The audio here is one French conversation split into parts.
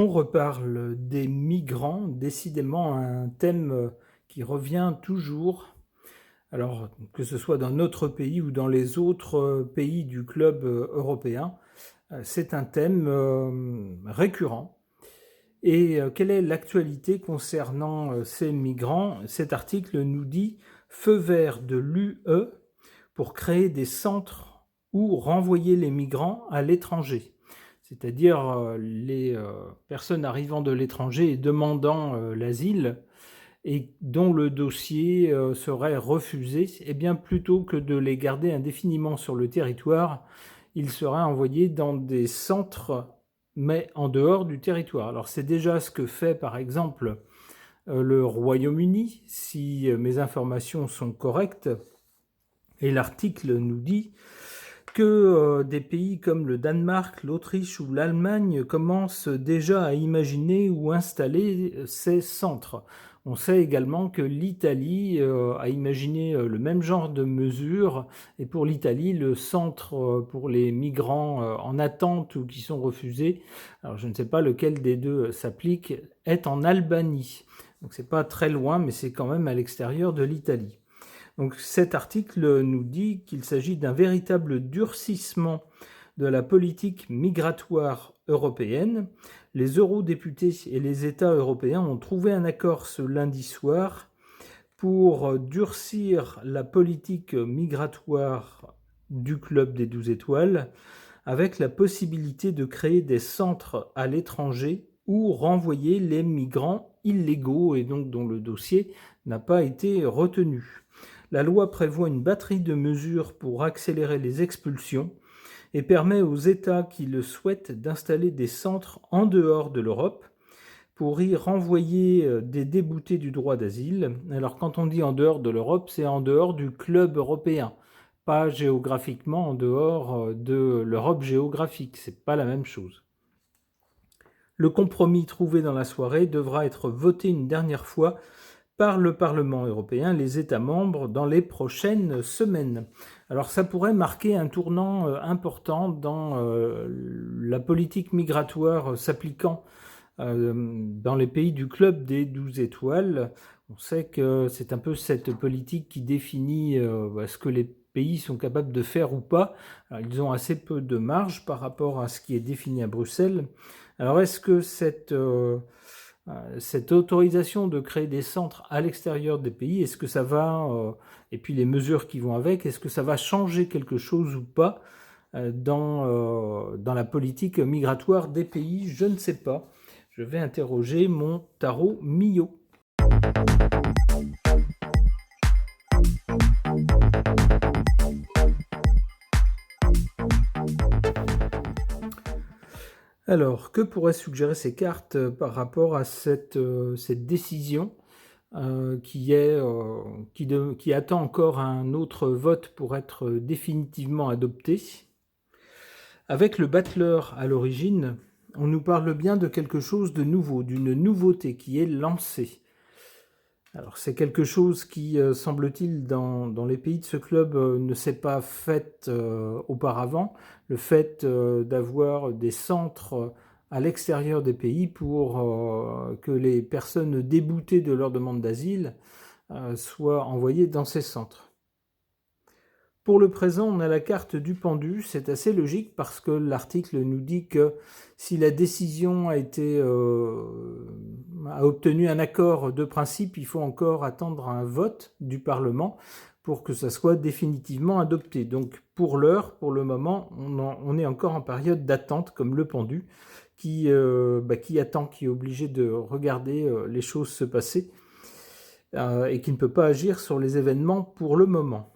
On reparle des migrants, décidément un thème qui revient toujours. Alors, que ce soit dans notre pays ou dans les autres pays du club européen, c'est un thème récurrent. Et quelle est l'actualité concernant ces migrants? Cet article nous dit feu vert de l'UE pour créer des centres ou renvoyer les migrants à l'étranger. C'est-à-dire les personnes arrivant de l'étranger et demandant l'asile et dont le dossier serait refusé, eh bien plutôt que de les garder indéfiniment sur le territoire, ils seraient envoyés dans des centres, mais en dehors du territoire. Alors c'est déjà ce que fait par exemple le Royaume-Uni, si mes informations sont correctes, et l'article nous dit que des pays comme le Danemark, l'Autriche ou l'Allemagne commencent déjà à imaginer ou installer ces centres. On sait également que l'Italie a imaginé le même genre de mesures, et pour l'Italie, le centre pour les migrants en attente ou qui sont refusés, alors je ne sais pas lequel des deux s'applique, est en Albanie. Donc c'est pas très loin, mais c'est quand même à l'extérieur de l'Italie. Donc cet article nous dit qu'il s'agit d'un véritable durcissement de la politique migratoire européenne. Les eurodéputés et les États européens ont trouvé un accord ce lundi soir pour durcir la politique migratoire du club des 12 étoiles, avec la possibilité de créer des centres à l'étranger ou renvoyer les migrants illégaux et donc dont le dossier n'a pas été retenu. La loi prévoit une batterie de mesures pour accélérer les expulsions et permet aux États qui le souhaitent d'installer des centres en dehors de l'Europe pour y renvoyer des déboutés du droit d'asile. Alors quand on dit en dehors de l'Europe, c'est en dehors du club européen, pas géographiquement en dehors de l'Europe géographique, c'est pas la même chose. Le compromis trouvé dans la soirée devra être voté une dernière fois par le Parlement européen, les États membres, dans les prochaines semaines. Alors ça pourrait marquer un tournant important dans la politique migratoire s'appliquant dans les pays du club des 12 étoiles. On sait que c'est un peu cette politique qui définit ce que les pays sont capables de faire ou pas. Alors, ils ont assez peu de marge par rapport à ce qui est défini à Bruxelles. Alors est-ce que cette autorisation de créer des centres à l'extérieur des pays, est-ce que ça va, et puis les mesures qui vont avec, est-ce que ça va changer quelque chose ou pas dans la politique migratoire des pays? Je ne sais pas. Je vais interroger mon tarot Mio. Alors, que pourraient suggérer ces cartes par rapport à cette décision qui attend encore un autre vote pour être définitivement adopté? Avec le battleur à l'origine, on nous parle bien de quelque chose de nouveau, d'une nouveauté qui est lancée. Alors c'est quelque chose qui, semble-t-il, dans les pays de ce club ne s'est pas fait auparavant. Le fait d'avoir des centres à l'extérieur des pays pour que les personnes déboutées de leur demande d'asile soient envoyées dans ces centres. Pour le présent, on a la carte du pendu. C'est assez logique parce que l'article nous dit que si la décision a obtenu un accord de principe, il faut encore attendre un vote du Parlement pour que ça soit définitivement adopté. Donc pour l'heure, pour le moment, on est encore en période d'attente comme le pendu qui attend, qui est obligé de regarder les choses se passer et qui ne peut pas agir sur les événements pour le moment.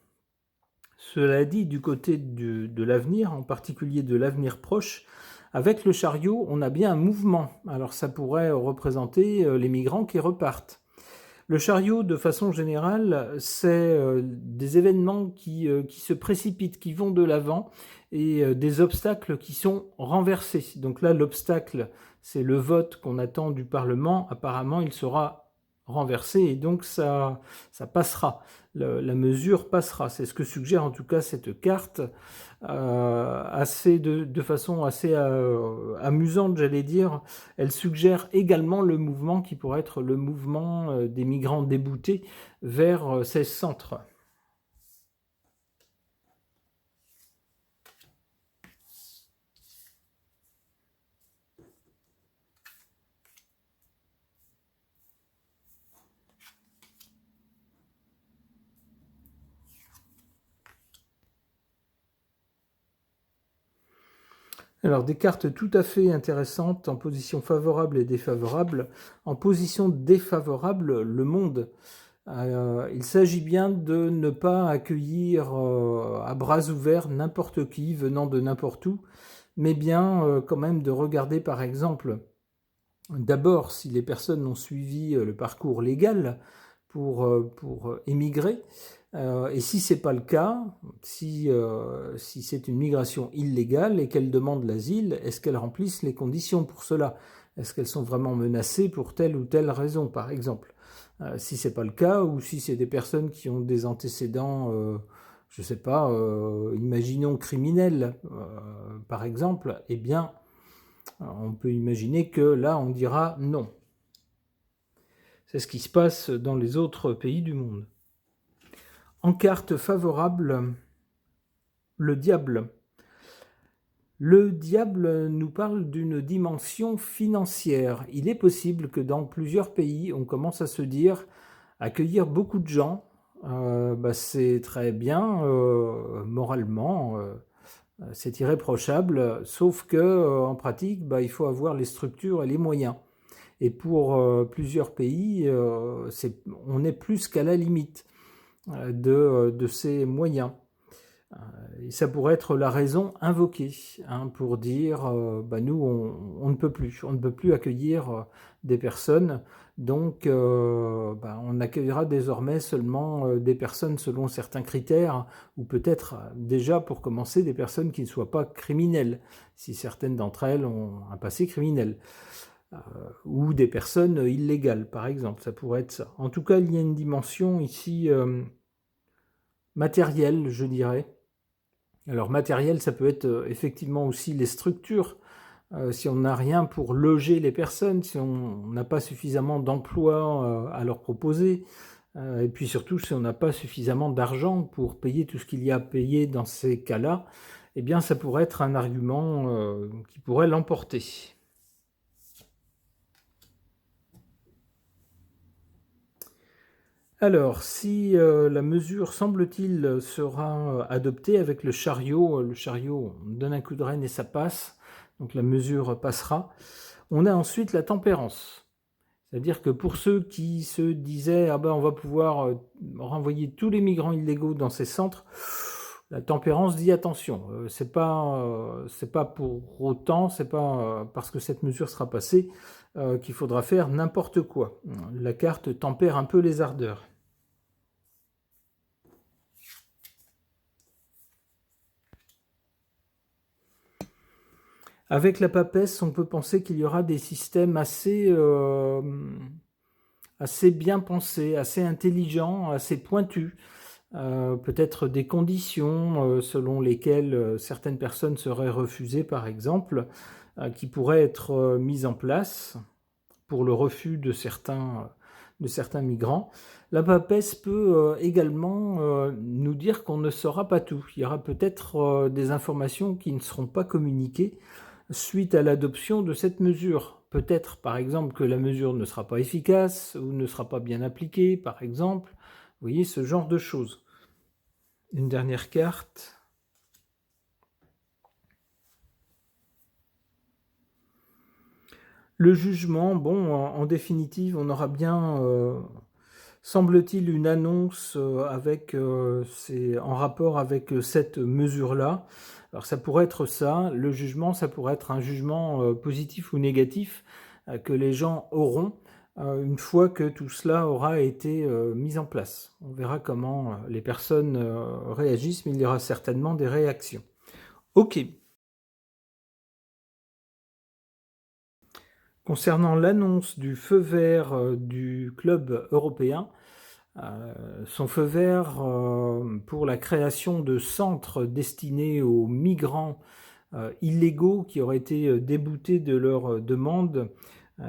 Cela dit, du côté de l'avenir, en particulier de l'avenir proche, avec le chariot, on a bien un mouvement. Alors ça pourrait représenter les migrants qui repartent. Le chariot, de façon générale, c'est des événements qui se précipitent, qui vont de l'avant, et des obstacles qui sont renversés. Donc là, l'obstacle, c'est le vote qu'on attend du Parlement. Apparemment, il sera renversé et donc ça passera. La mesure passera. C'est ce que suggère en tout cas cette carte, de façon assez amusante, j'allais dire. Elle suggère également le mouvement qui pourrait être le mouvement des migrants déboutés vers ces centres. Alors, des cartes tout à fait intéressantes en position favorable et défavorable. En position défavorable, le monde. Il s'agit bien de ne pas accueillir à bras ouverts n'importe qui venant de n'importe où, mais bien quand même de regarder par exemple d'abord si les personnes ont suivi le parcours légal pour émigrer. Et si ce n'est pas le cas, si c'est une migration illégale et qu'elles demandent l'asile, est-ce qu'elles remplissent les conditions pour cela? Est-ce qu'elles sont vraiment menacées pour telle ou telle raison, par exemple? Si ce n'est pas le cas, ou si c'est des personnes qui ont des antécédents, je ne sais pas, imaginons criminels, par exemple, eh bien, on peut imaginer que là, on dira non. C'est ce qui se passe dans les autres pays du monde. En carte favorable, le diable. Le diable nous parle d'une dimension financière. Il est possible que dans plusieurs pays, on commence à se dire accueillir beaucoup de gens, c'est très bien moralement, c'est irréprochable, sauf que en pratique, il faut avoir les structures et les moyens. Et pour plusieurs pays, on est plus qu'à la limite de ces moyens. Et ça pourrait être la raison invoquée pour dire nous on ne peut plus accueillir des personnes, donc on accueillera désormais seulement des personnes selon certains critères, ou peut-être déjà pour commencer des personnes qui ne soient pas criminelles, si certaines d'entre elles ont un passé criminel. Ou des personnes illégales par exemple, ça pourrait être ça. En tout cas, il y a une dimension ici matérielle, je dirais. Alors matériel, ça peut être effectivement aussi les structures. Si on n'a rien pour loger les personnes, si on n'a pas suffisamment d'emplois à leur proposer, et puis surtout si on n'a pas suffisamment d'argent pour payer tout ce qu'il y a à payer dans ces cas-là, eh bien ça pourrait être un argument qui pourrait l'emporter. Alors, si la mesure, semble-t-il, sera adoptée avec le chariot on donne un coup de rêne et ça passe, donc la mesure passera. On a ensuite la tempérance. C'est-à-dire que pour ceux qui se disaient « on va pouvoir renvoyer tous les migrants illégaux dans ces centres », la tempérance dit attention, c'est pas pour autant, c'est pas parce que cette mesure sera passée qu'il faudra faire n'importe quoi. La carte tempère un peu les ardeurs. Avec la papesse, on peut penser qu'il y aura des systèmes assez bien pensés, assez intelligents, assez pointus. Peut-être des conditions selon lesquelles certaines personnes seraient refusées, par exemple, qui pourraient être mises en place pour le refus de certains migrants. La papesse peut également nous dire qu'on ne saura pas tout. Il y aura peut-être des informations qui ne seront pas communiquées suite à l'adoption de cette mesure. Peut-être, par exemple, que la mesure ne sera pas efficace ou ne sera pas bien appliquée, par exemple. Vous voyez, ce genre de choses. Une dernière carte. Le jugement, en définitive, on aura bien, semble-t-il, une annonce en rapport avec cette mesure-là. Alors ça pourrait être ça, le jugement, ça pourrait être un jugement positif ou négatif que les gens auront une fois que tout cela aura été mis en place. On verra comment les personnes réagissent, mais il y aura certainement des réactions. Ok. Concernant l'annonce du feu vert du club européen, son feu vert pour la création de centres destinés aux migrants illégaux qui auraient été déboutés de leur demande,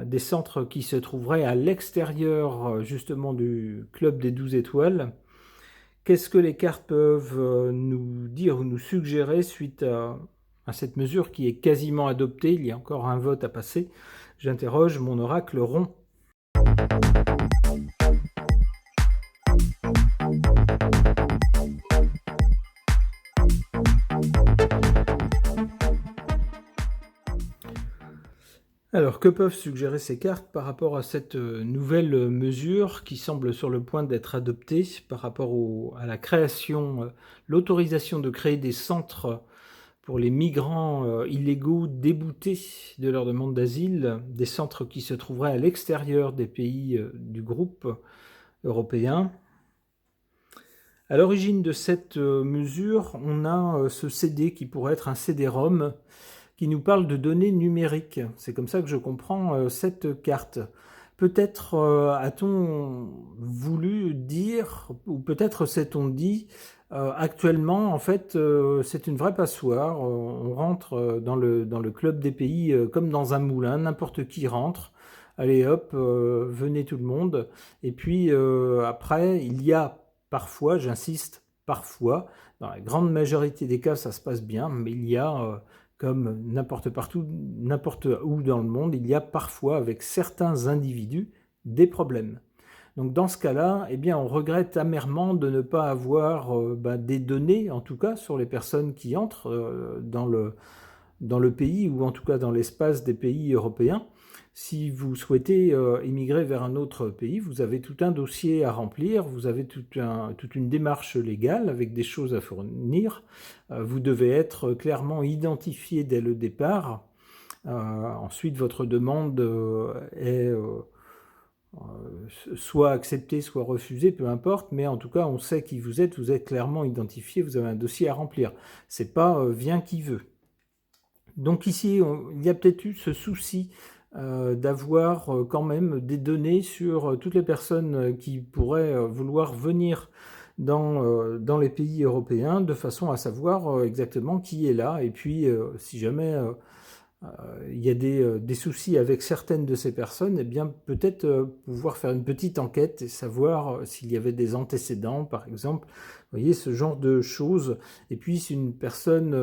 des centres qui se trouveraient à l'extérieur justement du club des 12 étoiles. Qu'est-ce que les cartes peuvent nous dire ou nous suggérer suite à cette mesure qui est quasiment adoptée? Il y a encore un vote à passer. J'interroge mon oracle rond. Alors, que peuvent suggérer ces cartes par rapport à cette nouvelle mesure qui semble sur le point d'être adoptée par rapport à la création, l'autorisation de créer des centres pour les migrants illégaux déboutés de leur demande d'asile, des centres qui se trouveraient à l'extérieur des pays du groupe européen. À l'origine de cette mesure, on a ce CD qui pourrait être un CD-ROM qui nous parle de données numériques. C'est comme ça que je comprends cette carte. Peut-être a-t-on voulu dire, ou peut-être s'est-on dit, actuellement, en fait, c'est une vraie passoire. On rentre dans le club des pays comme dans un moulin, n'importe qui rentre. Allez hop, venez tout le monde. Et puis après, il y a parfois, j'insiste, parfois, dans la grande majorité des cas, ça se passe bien, mais il y a comme n'importe où dans le monde, il y a parfois avec certains individus des problèmes. Donc dans ce cas-là, eh bien, on regrette amèrement de ne pas avoir des données, en tout cas, sur les personnes qui entrent dans le pays ou en tout cas dans l'espace des pays européens. Si vous souhaitez immigrer vers un autre pays, vous avez tout un dossier à remplir, vous avez toute une démarche légale avec des choses à fournir. Vous devez être clairement identifié dès le départ. Ensuite, votre demande est soit acceptée, soit refusée, peu importe, mais en tout cas, on sait qui vous êtes clairement identifié, vous avez un dossier à remplir. C'est pas vient qui veut. Donc ici, il y a peut-être eu ce souci d'avoir quand même des données sur toutes les personnes qui pourraient vouloir venir dans les pays européens, de façon à savoir exactement qui est là. Et puis, si jamais il y a des soucis avec certaines de ces personnes, eh bien peut-être pouvoir faire une petite enquête et savoir s'il y avait des antécédents, par exemple. Vous voyez, ce genre de choses. Et puis, si une personne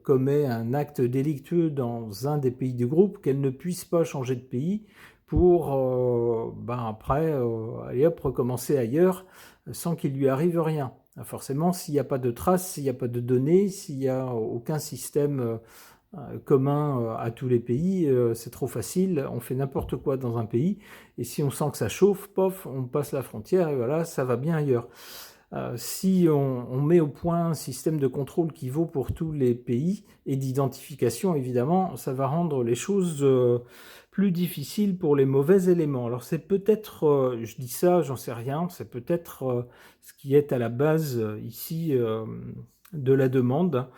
commet un acte délictueux dans un des pays du groupe, qu'elle ne puisse pas changer de pays pour après aller hop, recommencer ailleurs sans qu'il lui arrive rien. Forcément, s'il n'y a pas de traces, s'il n'y a pas de données, s'il n'y a aucun système commun à tous les pays, c'est trop facile, on fait n'importe quoi dans un pays, et si on sent que ça chauffe, pof, on passe la frontière, et voilà, ça va bien ailleurs. Si on met au point un système de contrôle qui vaut pour tous les pays, et d'identification, évidemment, ça va rendre les choses plus difficiles pour les mauvais éléments. Alors c'est peut-être, je dis ça, j'en sais rien, c'est peut-être ce qui est à la base ici de la demande,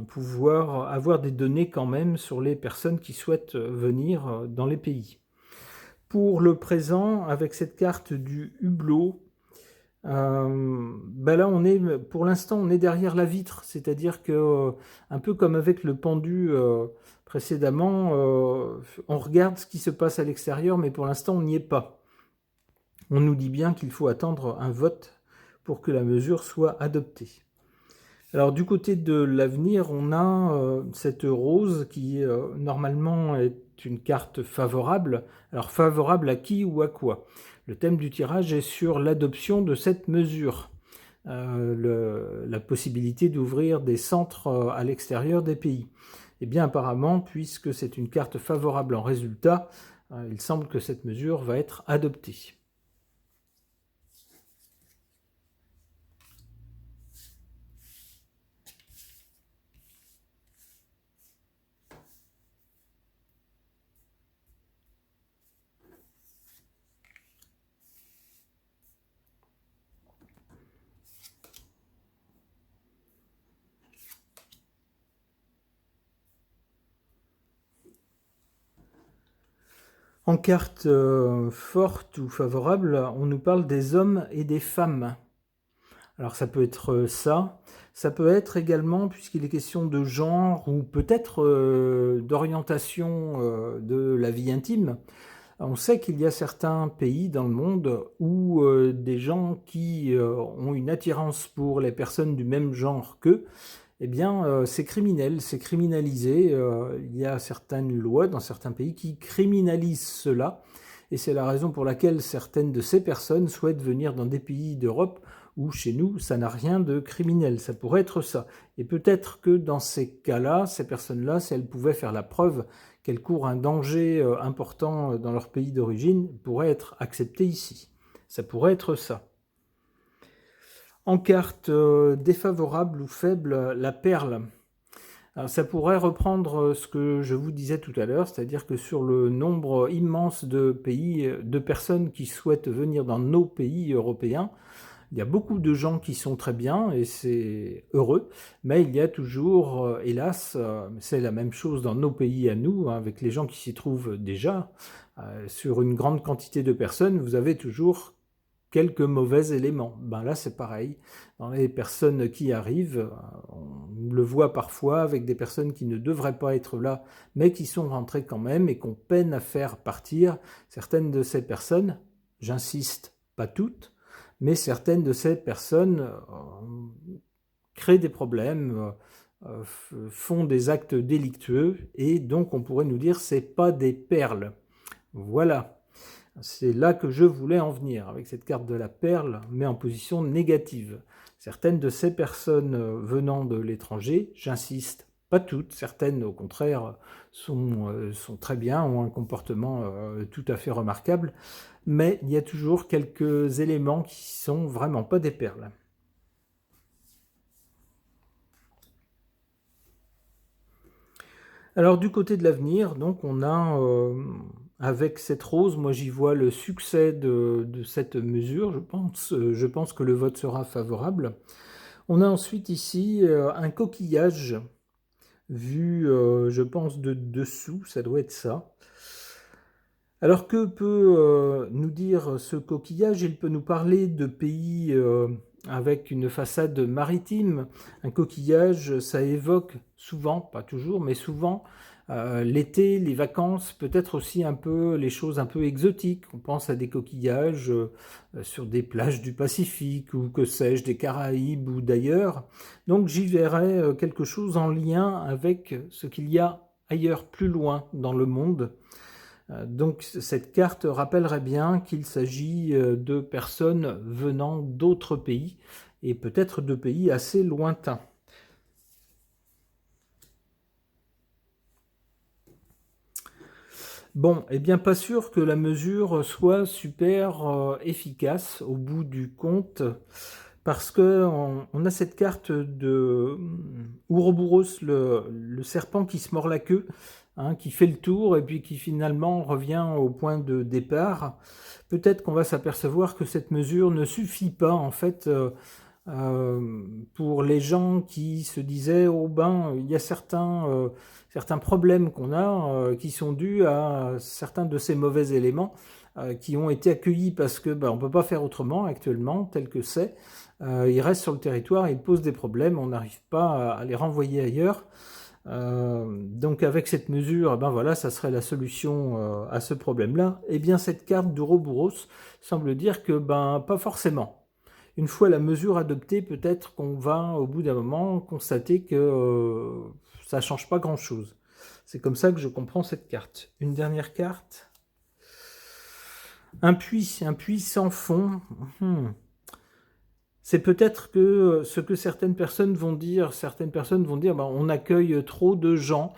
pouvoir avoir des données quand même sur les personnes qui souhaitent venir dans les pays. Pour le présent, avec cette carte du hublot, là pour l'instant on est derrière la vitre, c'est-à-dire que un peu comme avec le pendu précédemment, on regarde ce qui se passe à l'extérieur, mais pour l'instant on n'y est pas. On nous dit bien qu'il faut attendre un vote pour que la mesure soit adoptée. Alors du côté de l'avenir, on a cette rose qui normalement est une carte favorable. Alors favorable à qui ou à quoi? Le thème du tirage est sur l'adoption de cette mesure. La possibilité d'ouvrir des centres à l'extérieur des pays. Eh bien apparemment, puisque c'est une carte favorable en résultat, il semble que cette mesure va être adoptée. En carte forte ou favorable, on nous parle des hommes et des femmes. Alors ça peut être ça peut être également, puisqu'il est question de genre ou peut-être d'orientation de la vie intime. On sait qu'il y a certains pays dans le monde où des gens qui ont une attirance pour les personnes du même genre qu'eux, eh bien c'est criminel, c'est criminalisé. Il y a certaines lois dans certains pays qui criminalisent cela. Et c'est la raison pour laquelle certaines de ces personnes souhaitent venir dans des pays d'Europe où chez nous, ça n'a rien de criminel. Ça pourrait être ça. Et peut-être que dans ces cas-là, ces personnes-là, si elles pouvaient faire la preuve qu'elles courent un danger important dans leur pays d'origine, pourraient être acceptées ici. Ça pourrait être ça. En carte défavorable ou faible, la perle. Alors, ça pourrait reprendre ce que je vous disais tout à l'heure, c'est-à-dire que sur le nombre immense de pays, de personnes qui souhaitent venir dans nos pays européens, il y a beaucoup de gens qui sont très bien et c'est heureux, mais il y a toujours, hélas, c'est la même chose dans nos pays à nous, hein, avec les gens qui s'y trouvent déjà, sur une grande quantité de personnes, vous avez toujours quelques mauvais éléments. Ben là, c'est pareil. Dans les personnes qui arrivent, on le voit parfois avec des personnes qui ne devraient pas être là, mais qui sont rentrées quand même et qu'on peine à faire partir. Certaines de ces personnes, j'insiste, pas toutes, mais certaines de ces personnes créent des problèmes, font des actes délictueux, et donc on pourrait nous dire c'est pas des perles. Voilà. C'est là que je voulais en venir, avec cette carte de la perle, mais en position négative. Certaines de ces personnes venant de l'étranger, j'insiste, pas toutes, certaines au contraire sont très bien, ont un comportement tout à fait remarquable, mais il y a toujours quelques éléments qui sont vraiment pas des perles. Alors du côté de l'avenir, donc on a avec cette rose, moi j'y vois le succès de cette mesure, je pense que le vote sera favorable. On a ensuite ici un coquillage vu, je pense, de dessous, ça doit être ça. Alors que peut nous dire ce coquillage? Il peut nous parler de pays avec une façade maritime. Un coquillage, ça évoque souvent, pas toujours, mais souvent, l'été, les vacances, peut-être aussi un peu les choses un peu exotiques. On pense à des coquillages sur des plages du Pacifique ou que sais-je, des Caraïbes ou d'ailleurs. Donc j'y verrais quelque chose en lien avec ce qu'il y a ailleurs, plus loin dans le monde. Donc cette carte rappellerait bien qu'il s'agit de personnes venant d'autres pays et peut-être de pays assez lointains. Bon, eh bien pas sûr que la mesure soit super efficace au bout du compte, parce que on a cette carte de Ouroboros, le serpent qui se mord la queue, hein, qui fait le tour et puis qui finalement revient au point de départ. Peut-être qu'on va s'apercevoir que cette mesure ne suffit pas en fait pour les gens qui se disaient oh ben il y a certains problèmes qu'on a qui sont dus à certains de ces mauvais éléments qui ont été accueillis parce que on peut pas faire autrement actuellement tel que c'est. Ils restent sur le territoire, ils posent des problèmes, on n'arrive pas à les renvoyer ailleurs. Donc avec cette mesure, voilà, ça serait la solution à ce problème-là. Et bien cette carte d'Ouroboros semble dire que pas forcément. Une fois la mesure adoptée, peut-être qu'on va au bout d'un moment constater que ça ne change pas grand-chose. C'est comme ça que je comprends cette carte. Une dernière carte. Un puits sans fond. C'est peut-être que ce que certaines personnes vont dire, on accueille trop de gens,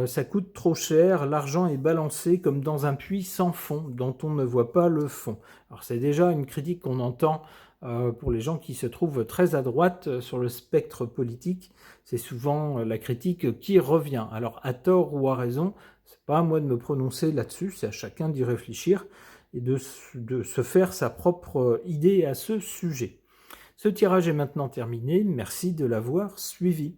ça coûte trop cher, l'argent est balancé comme dans un puits sans fond, dont on ne voit pas le fond. Alors c'est déjà une critique qu'on entend pour les gens qui se trouvent très à droite sur le spectre politique. C'est souvent la critique qui revient. Alors à tort ou à raison, c'est pas à moi de me prononcer là-dessus, c'est à chacun d'y réfléchir et de se faire sa propre idée à ce sujet. Ce tirage est maintenant terminé, merci de l'avoir suivi.